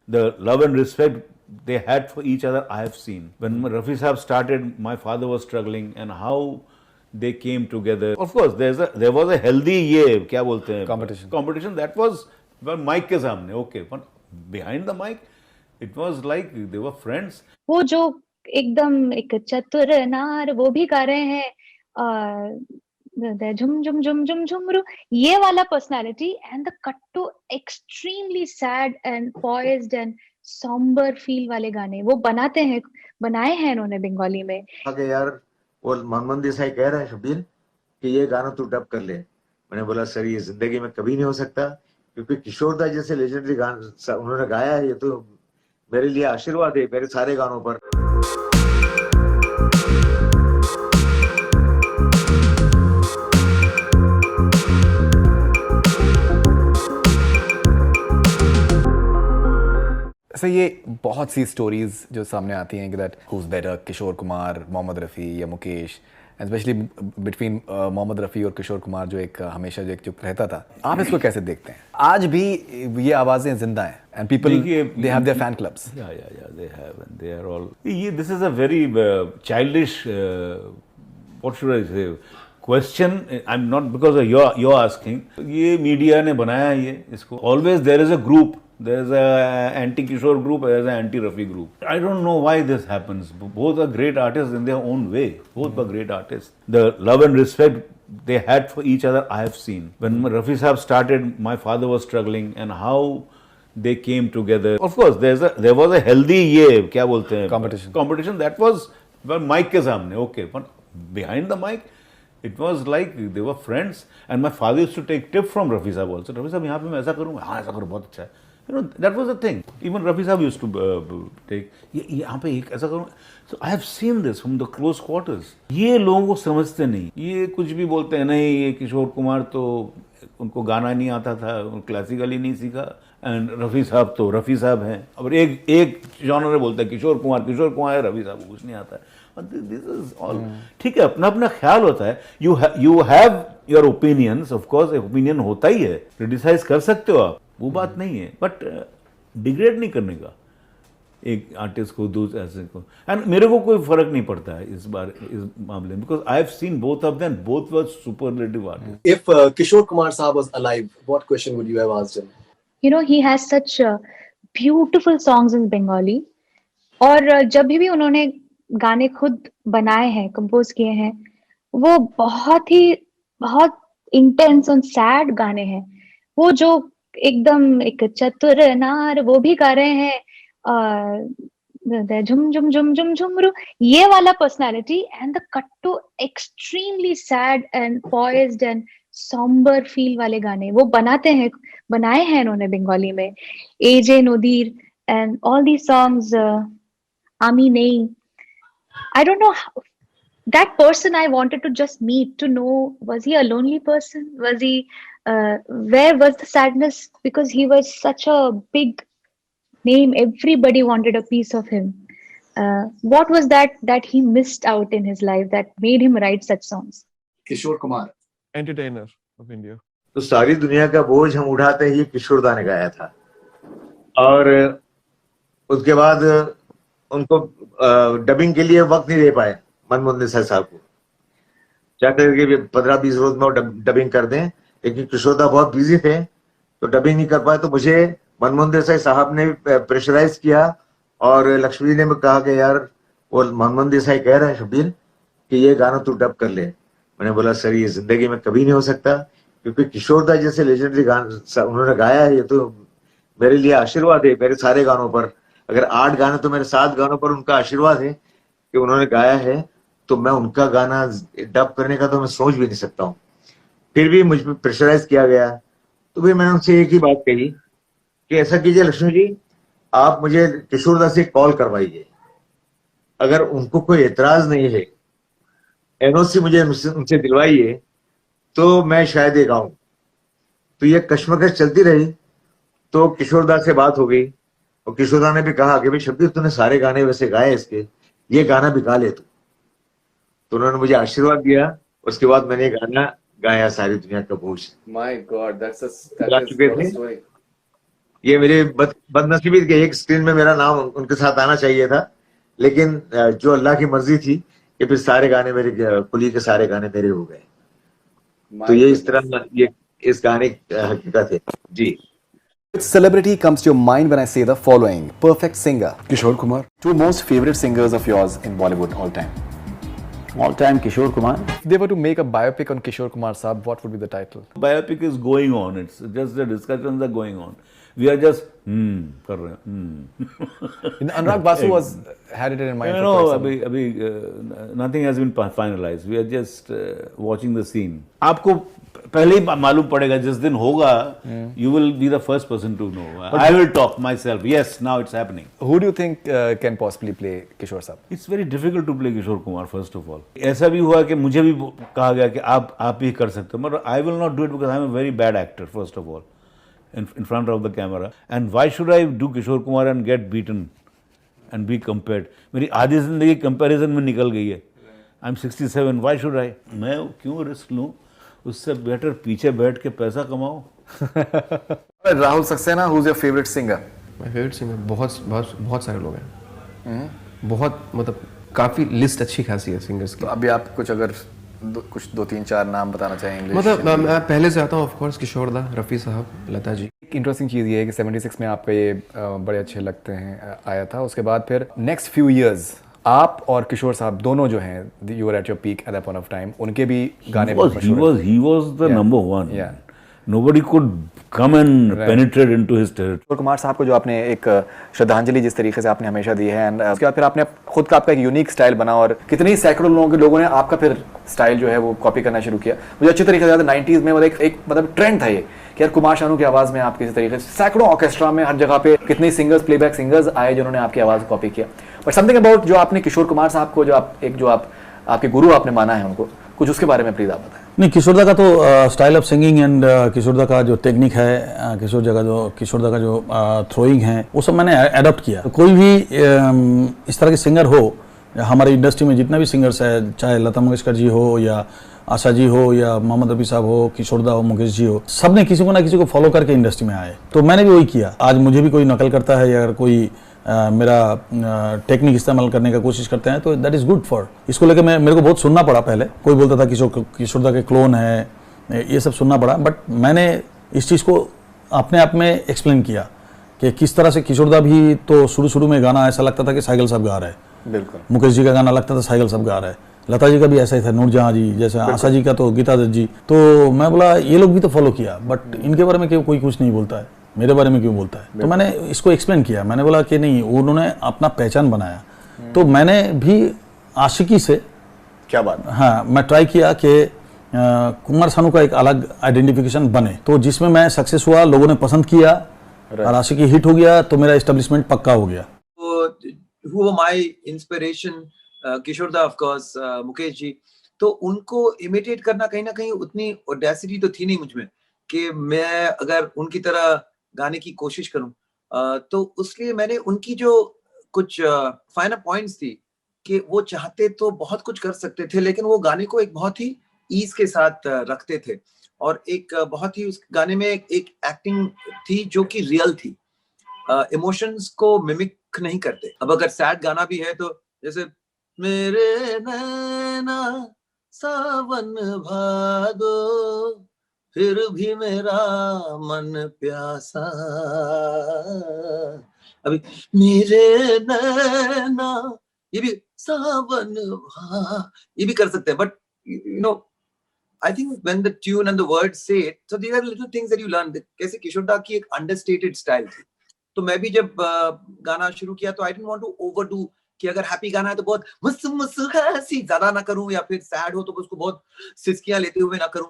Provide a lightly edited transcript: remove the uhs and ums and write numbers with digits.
The love and respect they had for each other, I have seen. When Rafi Saab started, my father was struggling, and how they came together. Of course, there was a healthy क्या बोलते हैं competition that was mic के सामने, okay, but behind the mic, it was like they were friends. वो जो एकदम एक चतुर नार वो भी गा रहे हैं झुम झुम झुम झुम झुमरू, ये वाला personality and the cut to extremely sad and poised and somber feel वाले गाने वो बनाए हैं इन्होंने बंगाली में। आगे यार वो मनमोहन देसाई कह रहे हैं शब्बीर कि ये गाना तू डब कर ले। मैंने बोला सर ये जिंदगी में कभी नहीं हो सकता, क्योंकि किशोर दा जैसे लेजेंडरी गाना उन्होंने गाया है, ये तो मेरे लिए आशीर्वाद है मेरे सारे गानों पर। सर ये बहुत सी स्टोरीज जो सामने आती हैं कि that who is better, Kishore Kumar, Mohammad Rafi या मुकेश, स्पेशली बिटवीन मोहम्मद रफ़ी और किशोर कुमार जो एक हमेशा जो एक चुप रहता था। आप इसको कैसे देखते हैं? आज भी ये आवाज़ें जिंदा हैं and people they have their fan clubs. या they have and they are all, ये this is a very childish what should I say question. I am not because you are asking, ये मीडिया ने बनाया है ये इसको। Always there is a group, there is a anti-Kishore group, there is an anti-Rafi group. I don't know why this happens. Both are great artists in their own way. Both were great artists. The love and respect they had for each other, I have seen. When Rafi Saab started, my father was struggling, and how they came together. Of course, there was a healthy क्या बोलते हैं competition that was mic के सामने, okay, but behind the mic, it was like they were friends. And my father used to take tip from Rafi Saab also. Rafi Saab यहाँ पे मैं ऐसा करूँगा, हाँ ऐसा करो, बहुत अच्छा है। You know, that was the thing. Even Rafi Saab used to take, यहाँ पे एक ऐसा करूँ। So I have seen this from the close quarters. ये लोगों को समझते नहीं, ये कुछ भी बोलते हैं, नहीं ये किशोर कुमार तो उनको गाना नहीं आता था, क्लासिकली नहीं सीखा, एंड रफ़ी साहब तो रफ़ी साहब हैं। और एक जॉनर बोलता है किशोर कुमार है, रफ़ी साहब को कुछ नहीं आता है। दिस इज ऑल ठीक है, अपना अपना ख्याल होता है। You have your opinions, of course opinion होता ही है, क्रिटिसाइज कर सकते हो आप, वो बात नहीं है, बट डिग्रेड नहीं करने का एक आर्टिस्ट को दूसरे ऐसे को। एंड मेरे को कोई फर्क नहीं पड़ता है इस मामले में, because I have seen both of them, both were superlative artist. If Kishore Kumar साहब was alive, what question would you have asked him? You know, he has such beautiful songs in Bengali. और जब भी उन्होंने गाने खुद बनाए हैं, कंपोज किए हैं, वो बहुत इंटेंस और सैड गाने हैं। वो जो एकदम एक चतुर नार वो भी गा रहे हैं झुम झुम झुम झुम झुमरू, ये वाला personality and the cut to extremely sad and poised and somber feel वाले गाने वो बनाए हैं इन्होंने बंगाली में। एजे नदीर एंड ऑल दी सॉन्ग्स, आमी नहीं, I don't know how, that person I wanted to just meet to know, was he a lonely person? Was he, where was the sadness? Because he was such a big name. Everybody wanted a piece of him. What was that he missed out in his life that made him write such songs? Kishore Kumar, entertainer of India. तो सारी दुनिया का बोझ हम उठाते हैं, ये किशोर दा ने गाया था। और उसके बाद उनको डबिंग के लिए वक्त नहीं दे पाए मनमोहन देसाई साहब को, चाहते थे कि 15-20 रोज में वो डबिंग कर दें, लेकिन किशोर दा बहुत बिजी थे तो डबिंग नहीं कर पाए। तो मुझे मनमोहन देसाई साहब ने प्रेशराइज किया और लक्ष्मी ने कहा कि यार वो मनमोहन देसाई कह रहे हैं शब्बीर कि ये गाना तू डब कर ले। मैंने बोला सर ये जिंदगी में कभी नहीं हो सकता, क्योंकि किशोर दा जैसे लेजेंडरी गाना उन्होंने गाया है, ये तो मेरे लिए आशीर्वाद है मेरे सारे गानों पर। अगर 8 गाने तो मेरे 7 गानों पर उनका आशीर्वाद है कि उन्होंने गाया है, तो मैं उनका गाना डब करने का तो मैं सोच भी नहीं सकता हूँ। फिर भी मुझ पर प्रेशराइज किया गया, तो फिर मैंने उनसे एक ही बात कही कि ऐसा कीजिए लक्ष्मी जी, आप मुझे किशोर दा से कॉल करवाइए, अगर उनको कोई एतराज नहीं है, एनओसी मुझे उनसे दिलवाइए, तो मैं शायद ये गाऊं। तो ये कश्मकश चलती रही, तो किशोर दा से बात हो गई और किशोर दा ने भी कहा कि भाई शब्बीर तूने सारे गाने वैसे गाए इसके, ये गाना भी गा ले तू। तो उन्होंने मुझे आशीर्वाद दिया, उसके बाद मैंने ये गाना गाया सारी दुनिया का बोझ। माय गॉड, दैट्स गा चुके थे ये मेरी बदनसीबी कि एक स्क्रीन में मेरा नाम उनके साथ आना चाहिए था, लेकिन जो अल्लाह की मर्जी थी कि फिर सारे गाने मेरे, कुली के सारे गाने मेरे हो गए। तो ये इस तरह ये इस गाने की हकीकत है जी। Which celebrity comes to your mind when I say the following? Perfect singer. Kishore Kumar. Two most favorite singers of yours in Bollywood all time. All time Kishore Kumar. If they were to make a biopic on Kishore Kumar Saab, what would be the title? Biopic is going on. It's just the discussions are going on. We are just कर रहे हैं. Anurag Basu had it in mind. You know, nothing has been finalized. We are just watching the scene. आपको पहले ही मालूम पड़ेगा जिस दिन होगा. You will be the first person to know. I will talk myself. Yes, now it's happening. Who do you think can possibly play Kishore Saab? It's very difficult to play Kishore Kumar first of all. ऐसा भी हुआ कि मुझे भी कहा गया कि आप ही कर सकते हो, मगर I will not do it because I am a very bad actor first of all. In front of the camera, and why should I do Kishore Kumar and get beaten and be compared? मेरी आधी जिंदगी comparison में निकल गई है. I'm 67. Why should I? मैं क्यों risk लूँ? उससे बेटर पीछे बैठ के पैसा कमाओ. Rahul Saxena, who's your favorite singer? My favorite singer बहुत सारे लोग हैं. बहुत मतलब काफी लिस्ट अच्छी खासी है सिंगर्स की. तो अभी आप कुछ अगर कुछ 2-3-4 नाम बताना चाहेंगे? मतलब मैं पहले से आता हूँ ऑफ कोर्स किशोर दा, रफ़ी साहब, लता जी. एक इंटरेस्टिंग चीज़ ये है कि 76 में आपका ये बड़े अच्छे लगते हैं आया था. उसके बाद फिर नेक्स्ट फ्यू इयर्स आप और किशोर साहब दोनों जो हैं, you were at your peak at that point of time, उनके भी गाने बहुत मशहूर हैं. He was the number one. Yeah. Nobody could come and penetrate into his territory. किशोर कुमार साहब को जो आपने एक श्रद्धांजलि जिस तरीके से आपने हमेशा दी है, एंड उसके बाद फिर आपने खुद का आपका एक यूनिक स्टाइल बना और कितने ही सैकड़ों लोगों ने आपका फिर स्टाइल जो है वो कॉपी करना शुरू किया. मुझे अच्छी तरीके से याद है 90s में एक मतलब ट्रेंड था ये कि यार कुमार शानू की आवाज़ में आप किसी तरीके से सैकड़ों ऑर्केस्ट्रा में हर जगह पे कितने सिंगर्स, प्लेबैक सिंगर्स आए जिन्होंने आपकी आवाज़ कॉपी किया. बट समथिंग अबाउट जो आपने किशोर कुमार साहब को जो आप आपके गुरु आपने माना है उनको, कुछ उसके बारे में प्लीज आप बताएं. नहीं, किशोरदा का तो स्टाइल ऑफ सिंगिंग एंड किशोरदा का जो टेक्निक है, किशोरदा का जो थ्रोइंग है, वो सब मैंने अडॉप्ट किया. तो कोई भी इस तरह के सिंगर हो, हमारी इंडस्ट्री में जितना भी सिंगर्स है, चाहे लता मंगेशकर जी हो या आशा जी हो या मोहम्मद रफी साहब हो, किशोरदा हो, मुकेश जी हो, सब ने किसी को ना किसी को फॉलो करके इंडस्ट्री में आए. तो मैंने भी वही किया. आज मुझे भी कोई नकल करता है या कोई मेरा टेक्निक इस्तेमाल करने का कोशिश करते हैं तो दैट इज़ गुड फॉर. इसको लेकर मेरे को बहुत सुनना पड़ा. पहले कोई बोलता था किशोरदा के क्लोन है, ये सब सुनना पड़ा. बट मैंने इस चीज़ को अपने आप में एक्सप्लेन किया कि किस तरह से किशोरदा भी तो शुरू में गाना ऐसा लगता था कि साइकिल साहब गा रहे हैं. बिल्कुल. मुकेश जी का गाना लगता था साइकिल साहब गा रहे हैं. लता जी का भी ऐसा ही था, नूरजहां जी जैसे, आशा जी का तो गीता दत्त जी. तो मैं बोला ये लोग भी तो फॉलो किया, बट इनके बारे में क्यों कोई कुछ नहीं बोलता है, मेरे बारे में क्यों बोलता है. तो मैंने इसको एक्सप्लेन किया. मैंने बोला कि नहीं, उन्होंने अपना पहचान बनाया. तो मैंने भी आशिकी से, क्या बात. हाँ, मैं ट्राई किया कि कुमार सानू का एक अलग आइडेंटिफिकेशन बने. तो जिसमें मैं सक्सेस हुआ, लोगों ने पसंद किया और आशिकी हिट हो गया, तो मेरा एस्टेब्लिशमेंट पक्का हो गया. Who were my inspiration? किशोर दा, of course, मुकेश जी. तो उनको इमिटेट करना कहीं ना कहीं उतनी ऑडेसिटी तो थी नहीं मुझ में कि मैं अगर उनकी तरह गाने की कोशिश करूं. तो उसलिए मैंने उनकी जो कुछ फाइनल पॉइंट्स थी कि वो चाहते तो बहुत कुछ कर सकते थे, लेकिन वो गाने को एक बहुत ही ईज के साथ रखते थे और एक बहुत ही उस गाने में एक एक्टिंग थी जो कि रियल थी. इमोशंस को मिमिक नहीं करते. अब अगर सैड गाना भी है तो जैसे मेरे नैना सावन भादो फिर भी मेरा मन प्यासा, अभी मेरे नैना, ये भी सावन ये भी कर सकते हैं. But you know, I think when the tune and the words say it, so these are little things that you learn. कैसे किशोरदा की एक understated style थी. तो मैं भी जब गाना शुरू किया तो I didn't want to overdo कि अगर हैप्पी गाना है तो बहुत मस्त हंसी ज्यादा ना करूं, या फिर सैड हो तो उसको बहुत सिसकियां लेते हुए ना करूं.